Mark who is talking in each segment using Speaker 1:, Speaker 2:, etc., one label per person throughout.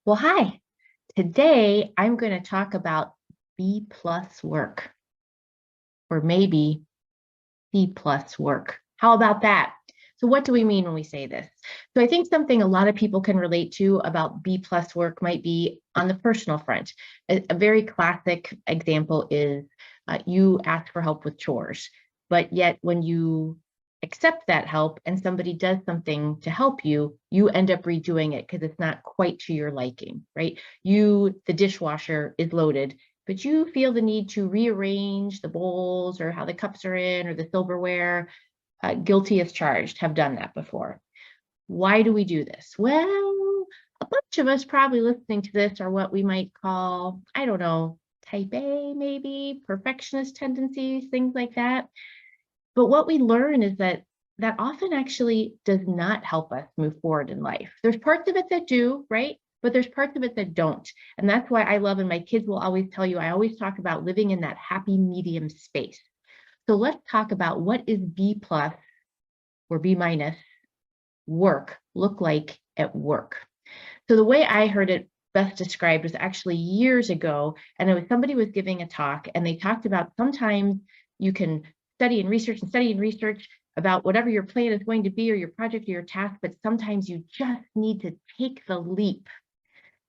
Speaker 1: Well, hi. Today I'm going to talk about B plus work, or maybe C plus work. How about that? So what do we mean when we say this? So I think something a lot of people can relate to about B plus work might be on the personal front. A very classic example is you ask for help with chores, but yet when you accept that help and somebody does something to help you, you end up redoing it because it's not quite to your liking, right? The dishwasher is loaded, but you feel the need to rearrange the bowls or how the cups are in or the silverware. Guilty as charged, have done that before. Why do we do this? Well, a bunch of us probably listening to this are what we might call, I don't know, type A, maybe, perfectionist tendencies, things like that. But what we learn is that that often actually does not help us move forward in life. There's parts of it that do, right? But there's parts of it that don't. And that's why I love, and my kids will always tell you, I always talk about living in that happy medium space. So let's talk about what is B plus or B minus work look like at work. So the way I heard it best described was actually years ago, and it was somebody was giving a talk, and they talked about sometimes you can study and research about whatever your plan is going to be or your project or your task, but sometimes you just need to take the leap.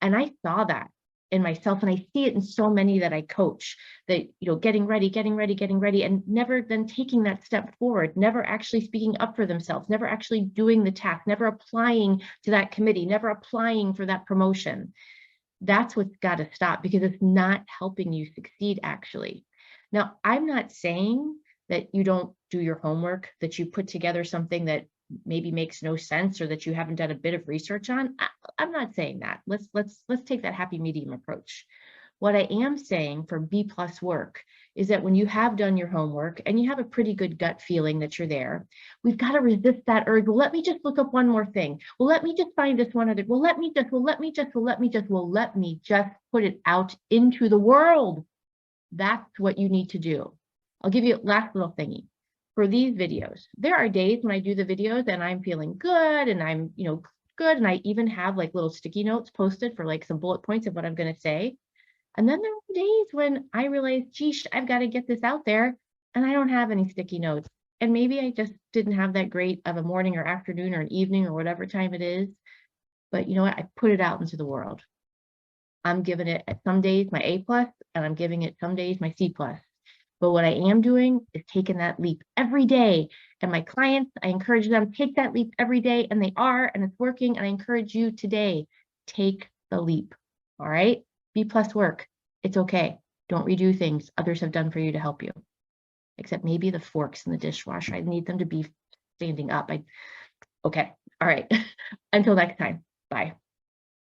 Speaker 1: And I saw that in myself, and I see it in so many that I coach, that, getting ready, and never then taking that step forward, never actually speaking up for themselves, never actually doing the task, never applying to that committee, never applying for that promotion. That's what's got to stop, because it's not helping you succeed, actually. Now, I'm not saying that you don't do your homework, that you put together something that maybe makes no sense or that you haven't done a bit of research on. I'm not saying that. Let's take that happy medium approach. What I am saying for B plus work is that when you have done your homework and you have a pretty good gut feeling that you're there, we've got to resist that urge. Well, let me just look up one more thing. Well, let me just find this one other. Well, let me just put it out into the world. That's what you need to do. I'll give you a last little thingy. For these videos, there are days when I do the videos and I'm feeling good and I'm, good. And I even have like little sticky notes posted for like some bullet points of what I'm going to say. And then there are days when I realize, geez, I've got to get this out there, and I don't have any sticky notes. And maybe I just didn't have that great of a morning or afternoon or an evening or whatever time it is. But you know what? I put it out into the world. I'm giving it some days my A plus, and I'm giving it some days my C plus. But what I am doing is taking that leap every day. And my clients, I encourage them, take that leap every day, and they are, and it's working. And I encourage you today, take the leap. All right. B plus work. It's okay. Don't redo things others have done for you to help you. Except maybe the forks in the dishwasher. I need them to be standing up. Okay. All right. Until next time. Bye.